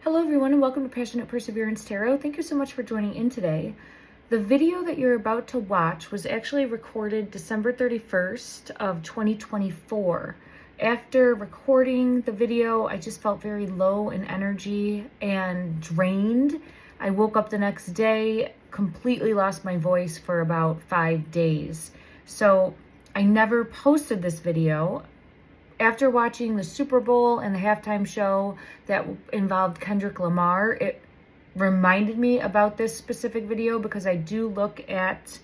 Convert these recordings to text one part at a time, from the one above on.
Hello everyone and welcome to Passionate Perseverance Tarot. Thank you so much for joining in today. The video that you're about to watch was actually recorded December 31st of 2024. After recording the video, I just felt very low in energy and drained. I woke up the next day, completely lost my voice for about 5 days. So I never posted this video. After watching the Super Bowl and the halftime show that involved Kendrick Lamar, it reminded me about this specific video because I do look at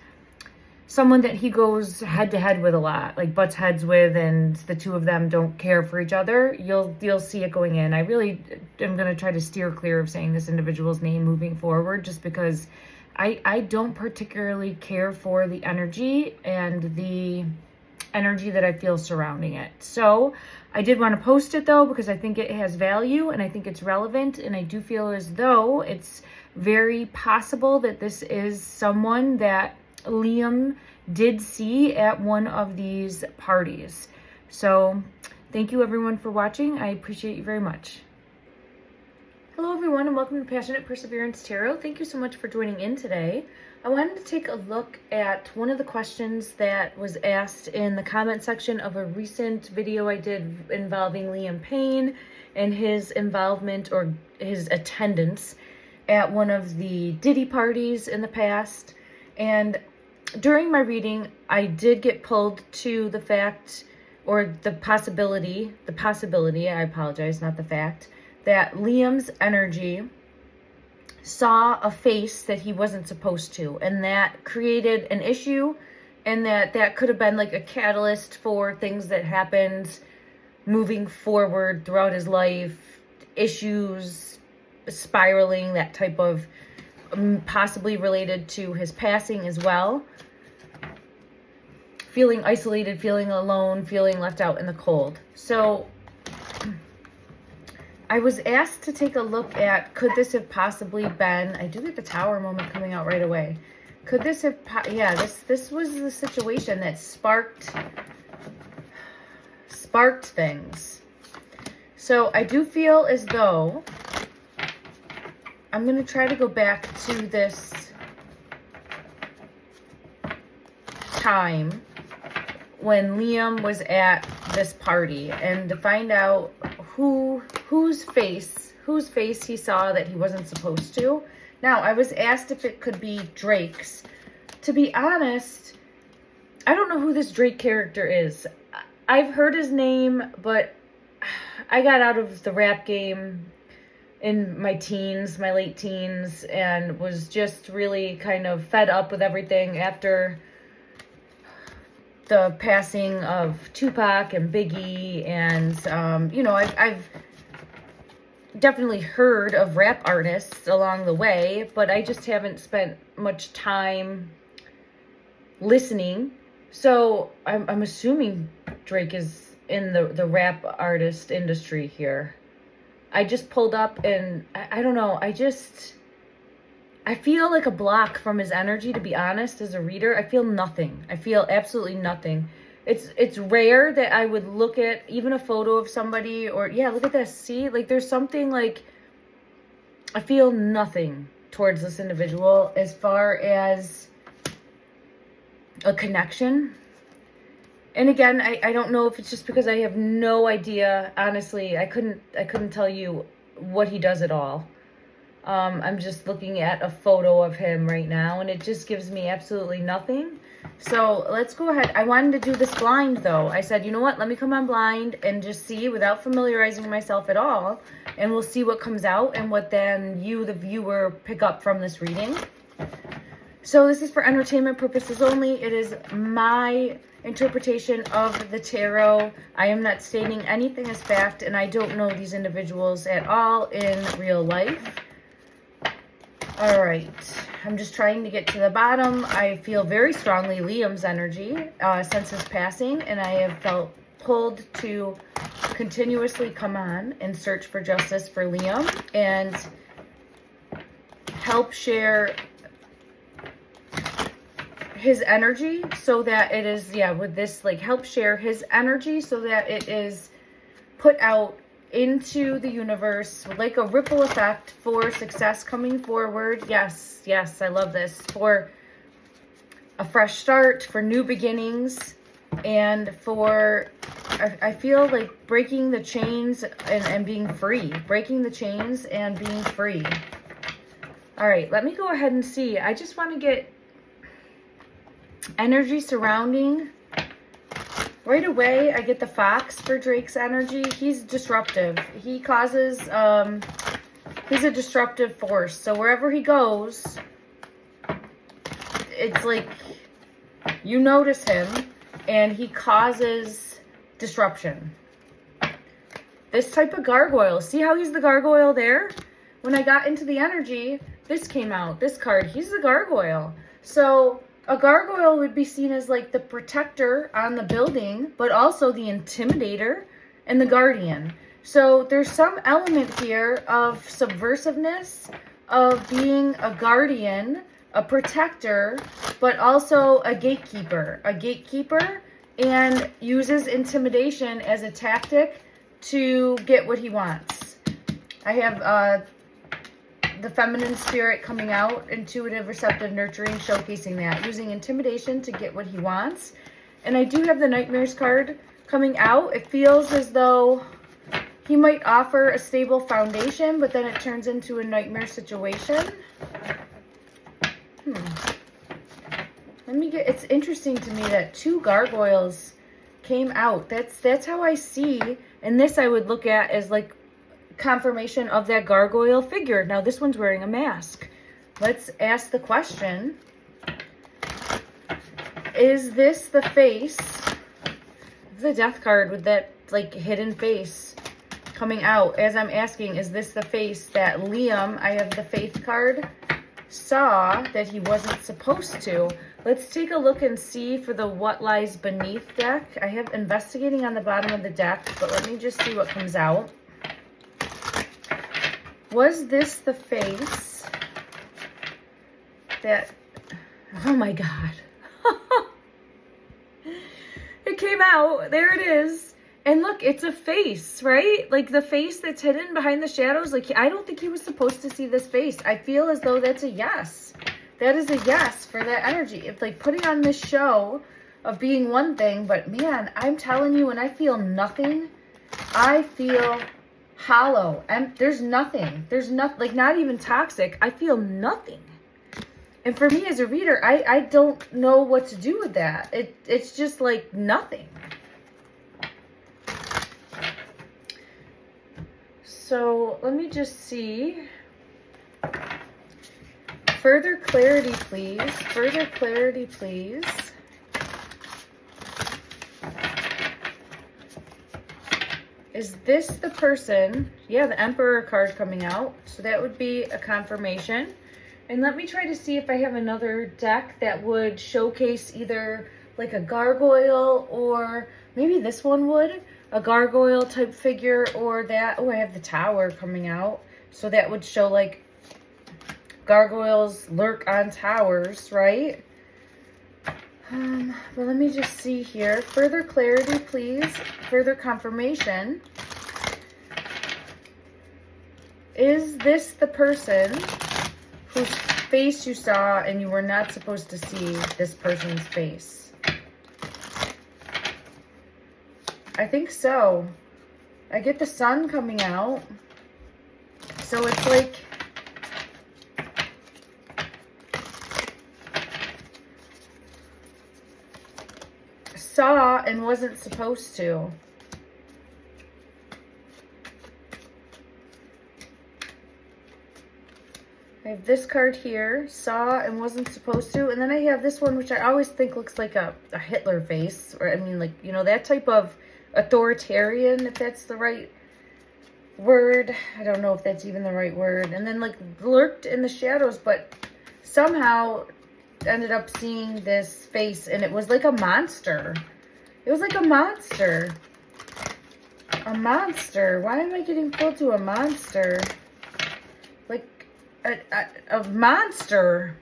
someone that he goes head to head with a lot, like butts heads with, and the two of them don't care for each other. You'll see it going in. I really am going to try to steer clear of saying this individual's name moving forward, just because I don't particularly care for the energy and the energy that I feel surrounding it. So I did want to post it though, because I think it has value and I think it's relevant, and I do feel as though it's very possible that this is someone that Liam did see at one of these parties. So thank you everyone for watching. I appreciate you very much. Hello everyone and welcome to Passionate Perseverance Tarot. Thank you so much for joining in today. I wanted to take a look at one of the questions that was asked in the comment section of a recent video I did involving Liam Payne and his involvement or his attendance at one of the Diddy parties in the past. And during my reading, I did get pulled to the fact, or the possibility, I apologize, not the fact, that Liam's energy saw a face that he wasn't supposed to, and that created an issue, and that could have been like a catalyst for things that happened moving forward throughout his life, issues spiraling, that type of possibly related to his passing as well. Feeling isolated, feeling alone, feeling left out in the cold. So I was asked to take a look at, could this have possibly been, I do get the Tower moment coming out right away. Could this have, this was the situation that sparked things. So I do feel as though, I'm going to try to go back to this time when Liam was at this party and to find out whose face he saw that he wasn't supposed to. Now, I was asked if it could be Drake's. To be honest, I don't know who this Drake character is. I've heard his name, but I got out of the rap game in my teens, my late teens, and was just really kind of fed up with everything after the passing of Tupac and Biggie, and you know, I've definitely heard of rap artists along the way, but I just haven't spent much time listening. So I'm assuming Drake is in the rap artist industry here. I just pulled up and I don't know, I feel like a block from his energy, to be honest, as a reader. I feel nothing. I feel absolutely nothing. It's rare that I would look at even a photo of somebody, or yeah, look at this. See, like there's something like, I feel nothing towards this individual as far as a connection. And again, I don't know if it's just because I have no idea. Honestly, I couldn't tell you what he does at all. I'm just looking at a photo of him right now, and it just gives me absolutely nothing. So let's go ahead. I wanted to do this blind, though. I said, you know what? Let me come on blind and just see without familiarizing myself at all, and we'll see what comes out and what then you, the viewer, pick up from this reading. So this is for entertainment purposes only. It is my interpretation of the tarot. I am not stating anything as fact, and I don't know these individuals at all in real life. All right, I'm just trying to get to the bottom. I feel very strongly Liam's energy since his passing, and I have felt pulled to continuously come on and search for justice for Liam and help share his energy so that it is, with this, like, help share his energy so that it is put out into the universe, like a ripple effect for success coming forward. Yes, yes, I love this. For a fresh start, for new beginnings, and for, I feel like breaking the chains and being free. Breaking the chains and being free. All right, let me go ahead and see. I just want to get energy surrounding. Right away, I get the fox for Drake's energy. He's disruptive. He causes, he's a disruptive force. So wherever he goes, it's like you notice him and he causes disruption. This type of gargoyle. See how he's the gargoyle there? When I got into the energy, this came out. This card, he's the gargoyle. So a gargoyle would be seen as like the protector on the building, but also the intimidator and the guardian. So there's some element here of subversiveness, of being a guardian, a protector, but also a gatekeeper. A gatekeeper, and uses intimidation as a tactic to get what he wants. I have the feminine spirit coming out, intuitive, receptive, nurturing, showcasing that, using intimidation to get what he wants. And I do have the nightmares card coming out. It feels as though he might offer a stable foundation, but then it turns into a nightmare situation. Let me get, it's interesting to me that two gargoyles came out. That's how I see, and this I would look at as like confirmation of that gargoyle figure. Now this one's wearing a mask. Let's ask the question, is this the face, the death card with that like hidden face coming out? As I'm asking, is this the face that Liam, I have the faith card, saw that he wasn't supposed to? Let's take a look and see for the what lies beneath deck. I have investigating on the bottom of the deck, but let me just see what comes out. Was this the face that, oh my God. It came out, there it is. And look, it's a face, right? Like the face that's hidden behind the shadows. Like, I don't think he was supposed to see this face. I feel as though that's a yes. That is a yes for that energy. It's like putting on this show of being one thing, but man, I'm telling you, when I feel nothing, I feel hollow, and there's nothing, like not even toxic. I feel nothing. And for me as a reader, I don't know what to do with that. It's just like nothing. So let me just see. Further clarity, please. Further clarity, please. Is this the person? Yeah, the Emperor card coming out. So that would be a confirmation. And let me try to see if I have another deck that would showcase either like a gargoyle, or maybe this one would. A gargoyle type figure, or that. Oh, I have the Tower coming out. So that would show like gargoyles lurk on towers, right? But let me just see here. Further clarity, please. Further confirmation. Is this the person whose face you saw and you were not supposed to see this person's face? I think so. I get the sun coming out. So it's like, saw and wasn't supposed to. I have this card here, saw and wasn't supposed to. And then I have this one, which I always think looks like a Hitler face. Or, I mean, like, you know, that type of authoritarian, if that's the right word. I don't know if that's even the right word. And then, like, lurked in the shadows, but somehow ended up seeing this face, and it was like a monster. It was like a monster. A monster. Why am I getting pulled to a monster? Like a monster.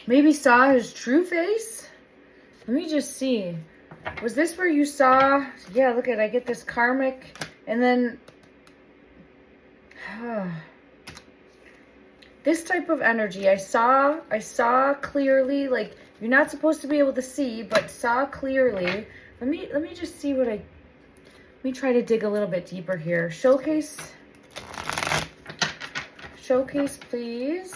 Maybe saw his true face? Let me just see. Was this where you saw, yeah, look at, I get this karmic, and then, this type of energy, I saw clearly, like, you're not supposed to be able to see, but saw clearly. Let me just see what let me try to dig a little bit deeper here. Showcase, please.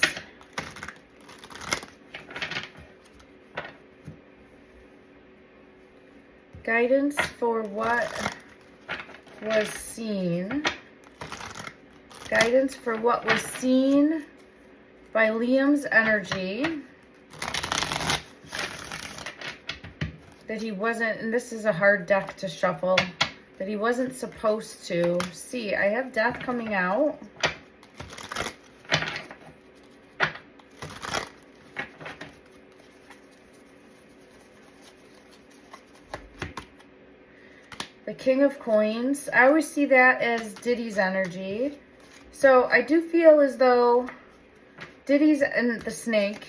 Guidance for what was seen. Guidance for what was seen by Liam's energy. That he wasn't, and this is a hard deck to shuffle, that he wasn't supposed to see. I have death coming out. The King of Coins. I always see that as Diddy's energy. So I do feel as though Diddy's, and the snake,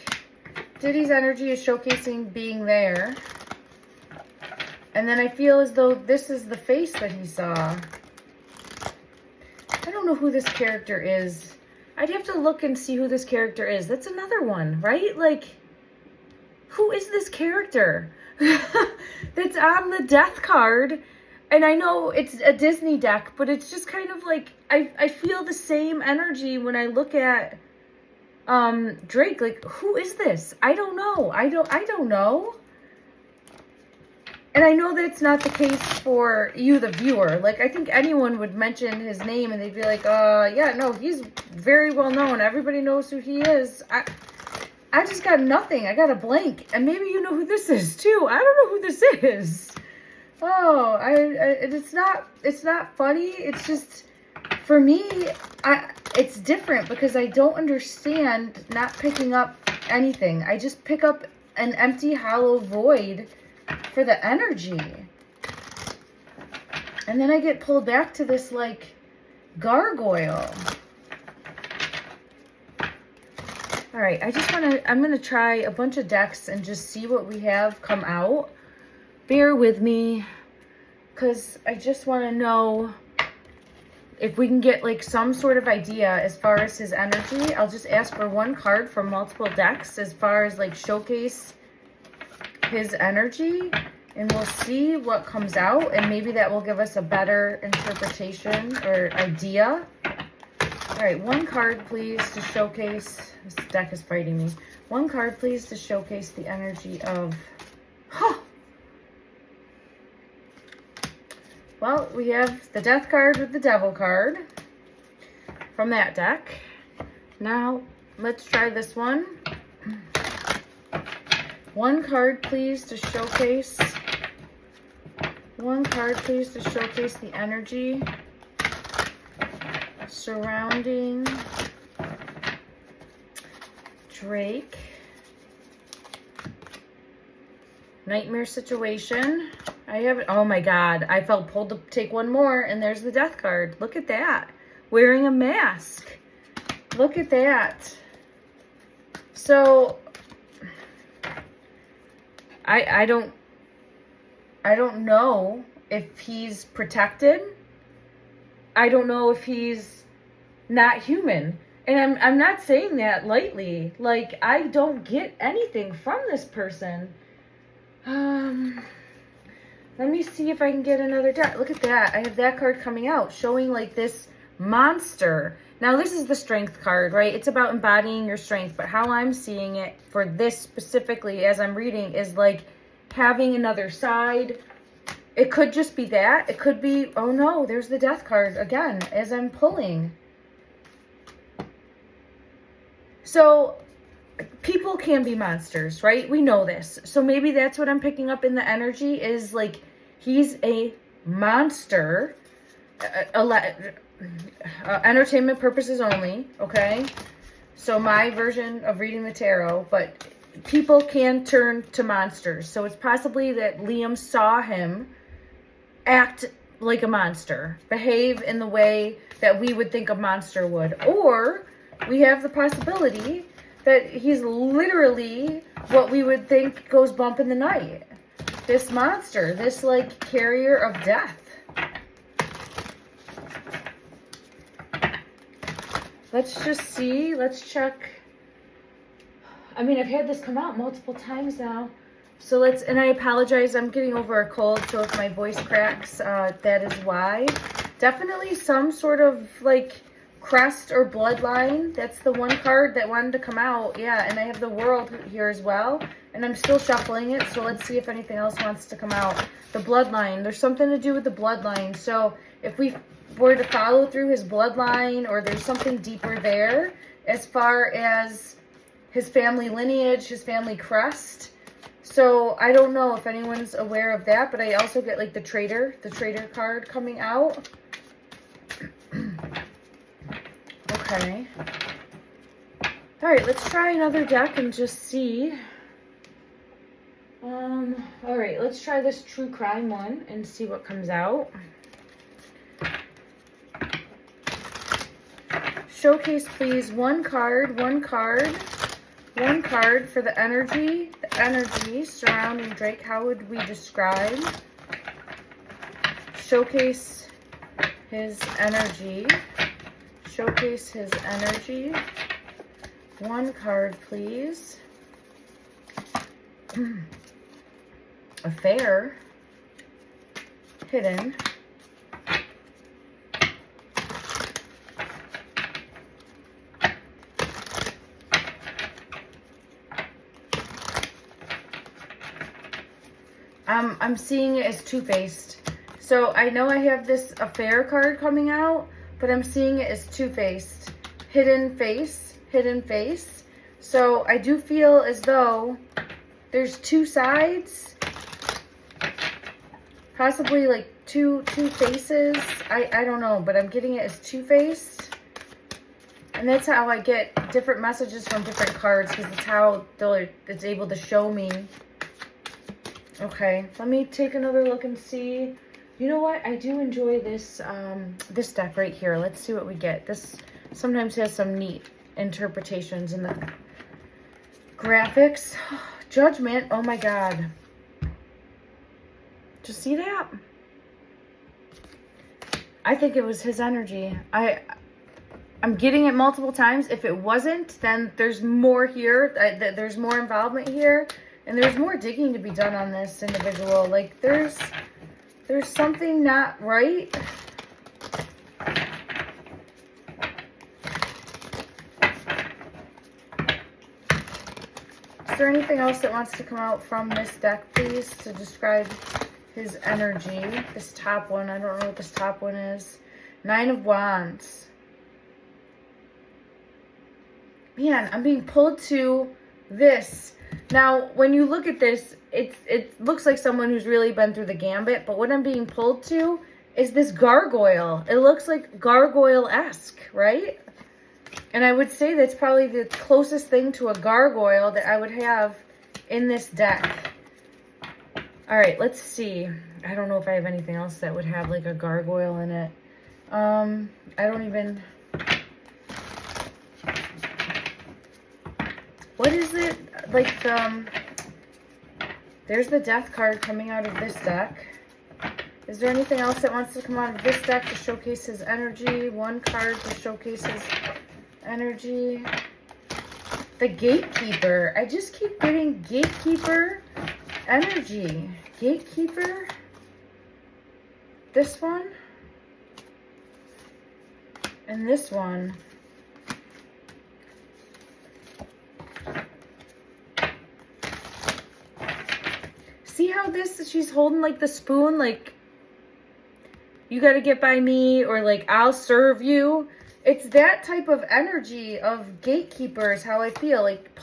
Diddy's energy is showcasing being there. And then I feel as though this is the face that he saw. I don't know who this character is. I'd have to look and see who this character is. That's another one, right? Like, who is this character that's on the death card? And I know it's a Disney deck, but it's just kind of like, I feel the same energy when I look at Drake. Like, who is this? I don't know. I don't know. And I know that's not the case for you, the viewer. Like, I think anyone would mention his name and they'd be like, yeah, no, he's very well known. Everybody knows who he is. I just got nothing. I got a blank. And maybe you know who this is too. I don't know who this is. Oh, it's not funny. It's just, for me, it's different because I don't understand not picking up anything. I just pick up an empty, hollow void for the energy. And then I get pulled back to this, like, gargoyle. All right, I'm going to try a bunch of decks and just see what we have come out. Bear with me, because I just want to know if we can get, like, some sort of idea as far as his energy. I'll just ask for one card from multiple decks as far as, like, showcase his energy, and we'll see what comes out, and maybe that will give us a better interpretation or idea. All right, one card, please, to showcase. This deck is fighting me. One card, please, to showcase the energy of... Well, we have the Death card with the Devil card from that deck. Now, let's try this one. One card, please, to showcase. One card, please, to showcase the energy surrounding Drake. Nightmare situation. I have it. Oh my God. I felt pulled to take one more, and there's the Death card. Look at that. Wearing a mask. Look at that. So I don't know if he's protected. I don't know if he's not human. And I'm not saying that lightly. Like, I don't get anything from this person. Let me see if I can get another deck. Look at that. I have that card coming out, showing, like, this monster. Now, this is the Strength card, right? It's about embodying your strength. But how I'm seeing it for this specifically, as I'm reading, is, like, having another side. It could just be that. It could be, oh no, there's the Death card again, as I'm pulling. So, people can be monsters, right? We know this. So maybe that's what I'm picking up in the energy is, like, he's a monster. Entertainment purposes only, okay? So my version of reading the tarot, but people can turn to monsters. So it's possibly that Liam saw him act like a monster, behave in the way that we would think a monster would. Or we have the possibility that he's literally what we would think goes bump in the night. this monster, this like carrier of death. Let's just see. Let's check. I mean, I've had this come out multiple times now. So let's, and I apologize, I'm getting over a cold, so if my voice cracks, that is why. Definitely some sort of like crest or bloodline. That's the one card that wanted to come out. Yeah, and I have the world here as well. And I'm still shuffling it, so let's see if anything else wants to come out. The bloodline. There's something to do with the bloodline. So if we were to follow through his bloodline, or there's something deeper there as far as his family lineage, his family crest. So I don't know if anyone's aware of that, but I also get like the traitor card coming out. Okay. All right, let's try another deck and just see. All right, let's try this true crime one and see what comes out. Showcase, please, one card for the energy surrounding Drake. How would we describe? Showcase his energy. Showcase his energy. One card, please. Affair. Hidden. I'm seeing it as two-faced. So I know I have this affair card coming out, but I'm seeing it as two-faced. Hidden face, hidden face. So I do feel as though there's two sides, possibly like two faces. I don't know, but I'm getting it as two-faced. And that's how I get different messages from different cards, because it's how it's able to show me. Okay, let me take another look and see. You know what? I do enjoy this this deck right here. Let's see what we get. This sometimes has some neat interpretations in the graphics. Judgment. Oh my God. Did you see that? I think it was his energy. I'm getting it multiple times. If it wasn't, then there's more here. There's more involvement here. And there's more digging to be done on this individual. Like, there's something not right. Is there anything else that wants to come out from this deck, please, to describe his energy? This top one, I don't know what this top one is. Nine of Wands. Man, I'm being pulled to this. Now, when you look at this, it looks like someone who's really been through the gambit, but what I'm being pulled to is this gargoyle. It looks like gargoyle-esque, right? And I would say that's probably the closest thing to a gargoyle that I would have in this deck. All right, let's see. I don't know if I have anything else that would have like a gargoyle in it. I don't even... What is it? Like, there's the death card coming out of this deck. Is there anything else that wants to come out of this deck to showcase his energy? One card to showcase his energy. The Gatekeeper. I just keep getting Gatekeeper energy. Gatekeeper. This one. And this one. See how she's holding like the spoon, like, you got to get by me, or like, I'll serve you. It's that type of energy of Gatekeeper is how I feel. Like,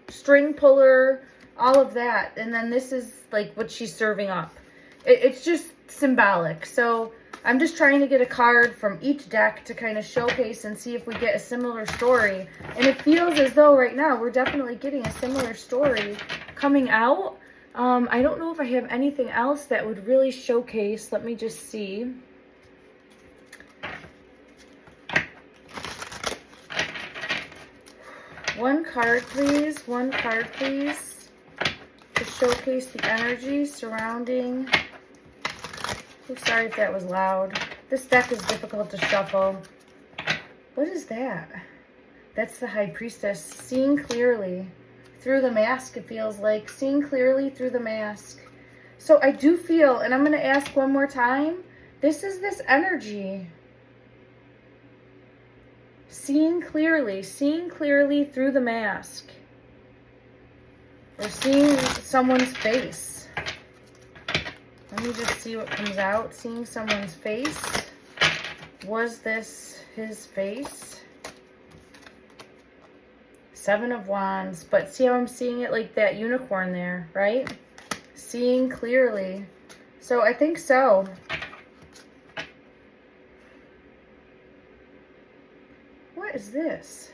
string puller, all of that. And then this is like what she's serving up. It's just symbolic. So I'm just trying to get a card from each deck to kind of showcase and see if we get a similar story. And it feels as though right now we're definitely getting a similar story coming out. I don't know if I have anything else that would really showcase. Let me just see. One card, please. One card, please. To showcase the energy surrounding. I'm sorry if that was loud. This deck is difficult to shuffle. What is that? That's the High Priestess. Seeing clearly through the mask, it feels like. Seeing clearly through the mask. So I do feel, and I'm going to ask one more time, this is this energy. Seeing clearly through the mask. Or seeing someone's face. Let me just see what comes out. Seeing someone's face. Was this his face? Seven of Wands. But see how I'm seeing it like that unicorn there, right? Seeing clearly. So I think so. What is this?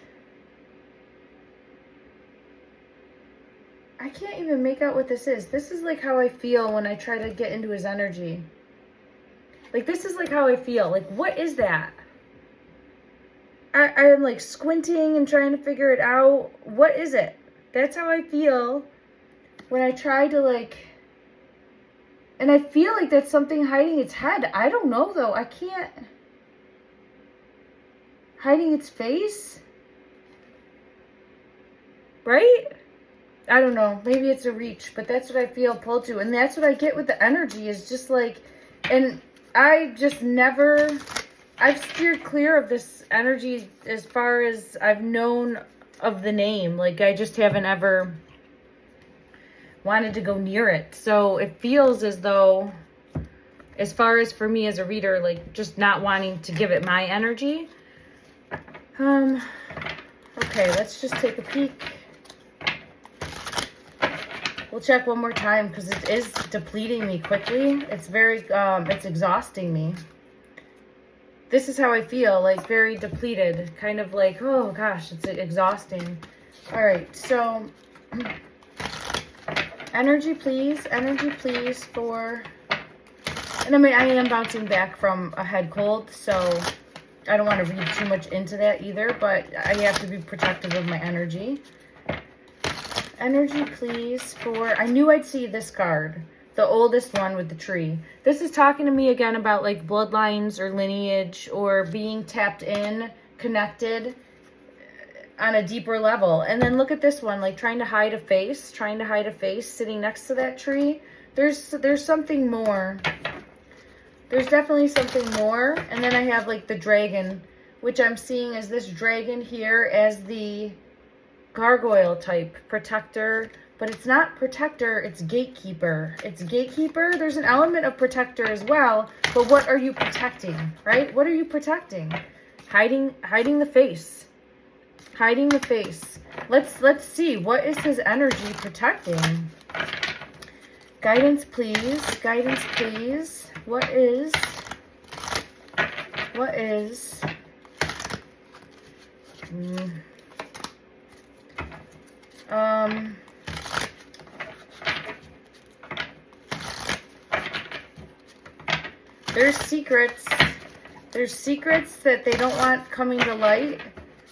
I can't even make out what this is. This is like how I feel when I try to get into his energy. Like, this is like how I feel. Like, what is that? I'm like squinting and trying to figure it out. What is it? That's how I feel when I try to like... And I feel like that's something hiding its head. I don't know though. I can't... Hiding its face? Right? I don't know. Maybe it's a reach, but that's what I feel pulled to. And that's what I get with the energy is just like... And I just never... I've steered clear of this energy as far as I've known of the name. Like, I just haven't ever wanted to go near it. So it feels as though, as far as for me as a reader, like, just not wanting to give it my energy. Okay, let's just take a peek. We'll check one more time because it is depleting me quickly. It's very, it's exhausting me. This is how I feel, like very depleted, kind of like, oh gosh, it's exhausting. All right, so energy please for, and I mean, I am bouncing back from a head cold, so I don't want to read too much into that either, but I have to be protective of my energy. Energy please for, I knew I'd see this card. The oldest one with the tree. This is talking to me again about like bloodlines or lineage or being tapped in, connected on a deeper level. And then look at this one, like trying to hide a face, sitting next to that tree. There's something more. There's definitely something more. And then I have like the dragon, which I'm seeing as this dragon here as the gargoyle type protector. But it's not protector, it's gatekeeper. It's gatekeeper. There's an element of protector as well. But what are you protecting, right? What are you protecting? Hiding the face. Hiding the face. Let's see. What is his energy protecting? Guidance, please. Guidance, please. What is... There's secrets. There's secrets that they don't want coming to light.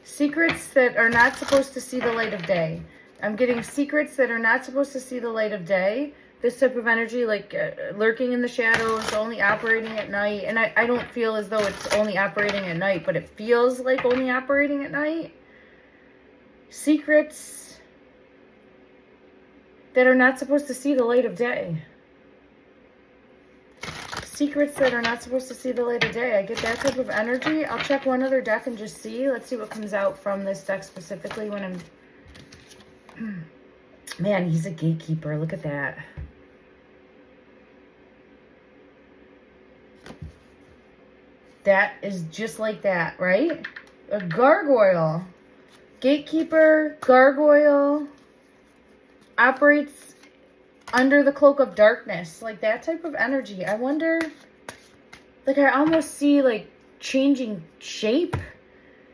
Secrets that are not supposed to see the light of day. I'm getting secrets that are not supposed to see the light of day. This type of energy, like lurking in the shadows, only operating at night. And I don't feel as though it's only operating at night, but it feels like only operating at night. Secrets that are not supposed to see the light of day. Secrets that are not supposed to see the light of day. I get that type of energy. I'll check one other deck and just see. Let's see what comes out from this deck specifically when I'm... Man, he's a gatekeeper. Look at that. That is just like that, right? A gargoyle. Gatekeeper, gargoyle, operates under the cloak of darkness, like that type of energy. I wonder, like I almost see like changing shape.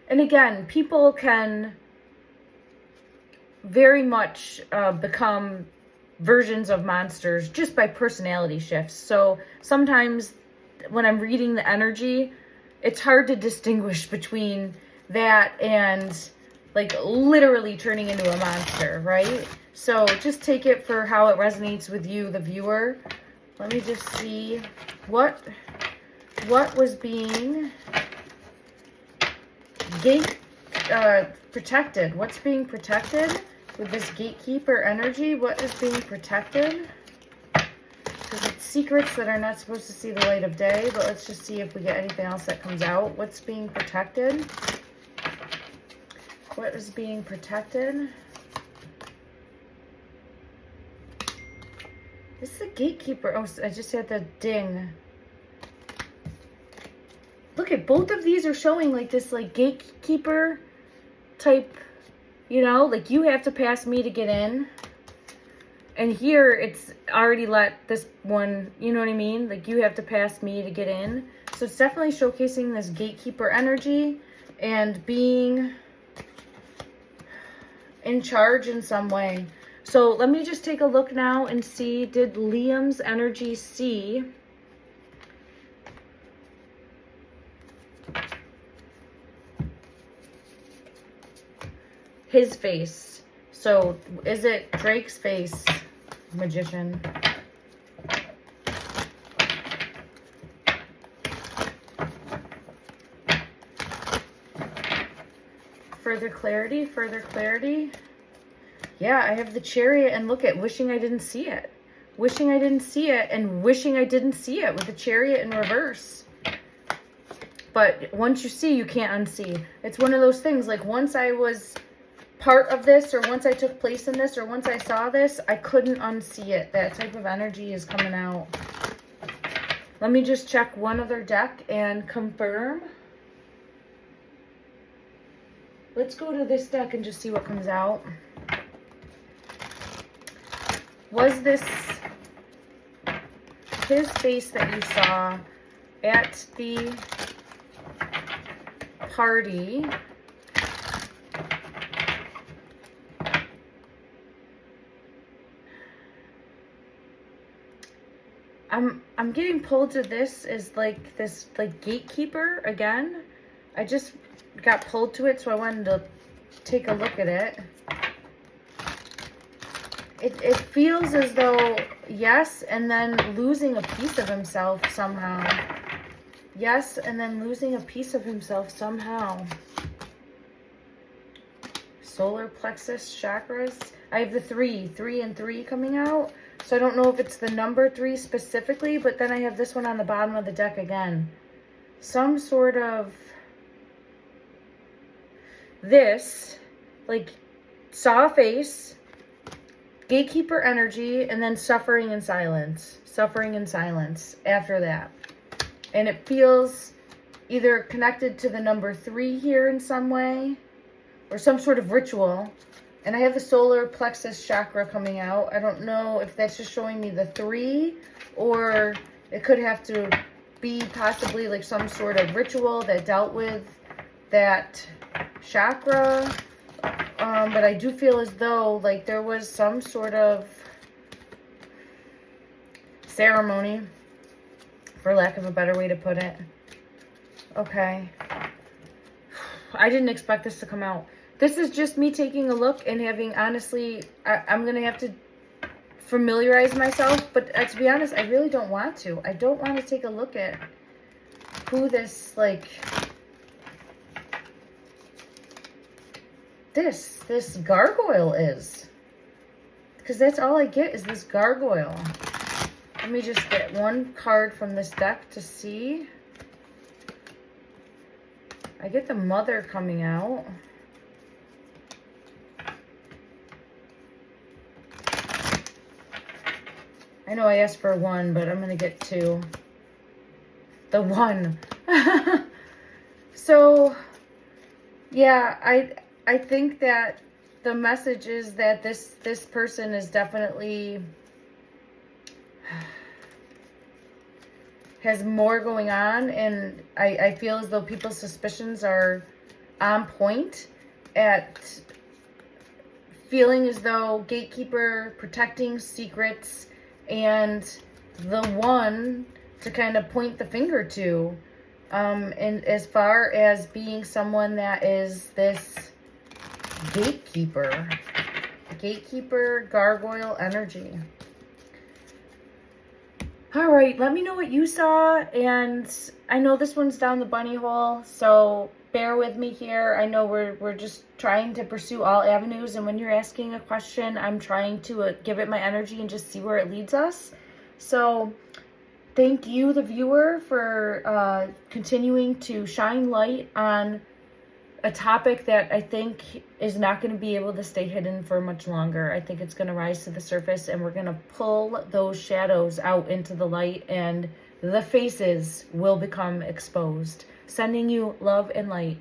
And again, people can very much become versions of monsters just by personality shifts. So sometimes when I'm reading the energy, it's hard to distinguish between that and like literally turning into a monster, right? So just take it for how it resonates with you, the viewer. Let me just see what was being protected. What's being protected with this gatekeeper energy? What is being protected? Because it's secrets that are not supposed to see the light of day, but let's just see if we get anything else that comes out. What's being protected? What is being protected? This is a gatekeeper. Oh, I just had the ding. Look at both of these are showing like this like gatekeeper type, you know, like you have to pass me to get in. And here it's already let this one, you know what I mean? Like you have to pass me to get in. So it's definitely showcasing this gatekeeper energy and being in charge in some way. So let me just take a look now and see, did Liam's energy see his face? So is it Drake's face, Magician? Further clarity, further clarity. Yeah, I have the Chariot, and look at wishing I didn't see it. Wishing I didn't see it, and wishing I didn't see it with the Chariot in reverse. But once you see, you can't unsee. It's one of those things, like once I was part of this, or once I took place in this, or once I saw this, I couldn't unsee it. That type of energy is coming out. Let me just check one other deck and confirm. Let's go to this deck and just see what comes out. Was this his face that you saw at the party? I'm getting pulled to this as like this like gatekeeper again. I just got pulled to it, so I wanted to take a look at it. It feels as though, yes, and then losing a piece of himself somehow. Yes, and then losing a piece of himself somehow. Solar plexus chakras. I have the 3 and 3 coming out. So I don't know if it's the number 3 specifically, but then I have this one on the bottom of the deck again. Some sort of this, like, saw a face, gatekeeper energy, and then suffering in silence. Suffering in silence after that. And it feels either connected to the number 3 here in some way, or some sort of ritual. And I have the solar plexus chakra coming out. I don't know if that's just showing me the 3, or it could have to be possibly like some sort of ritual that dealt with that chakra. But I do feel as though like there was some sort of ceremony, for lack of a better way to put it. Okay. I didn't expect this to come out. This is just me taking a look and having, honestly, I'm going to have to familiarize myself. But to be honest, I really don't want to. I don't want to take a look at who this, like, this gargoyle is. Because that's all I get is this gargoyle. Let me just get one card from this deck to see. I get the Mother coming out. I know I asked for 1, but I'm going to get 2. The 1. So, yeah, I think that the message is that this person is definitely has more going on, and I feel as though people's suspicions are on point at feeling as though gatekeeper, protecting secrets, and the one to kind of point the finger to, and as far as being someone that is this gatekeeper. Gatekeeper Gargoyle Energy. All right, let me know what you saw. And I know this one's down the bunny hole, so bear with me here. I know we're just trying to pursue all avenues, and when you're asking a question, I'm trying to give it my energy and just see where it leads us. So thank you, the viewer, for continuing to shine light on a topic that I think is not going to be able to stay hidden for much longer. I think it's going to rise to the surface, and we're going to pull those shadows out into the light, and the faces will become exposed. Sending you love and light.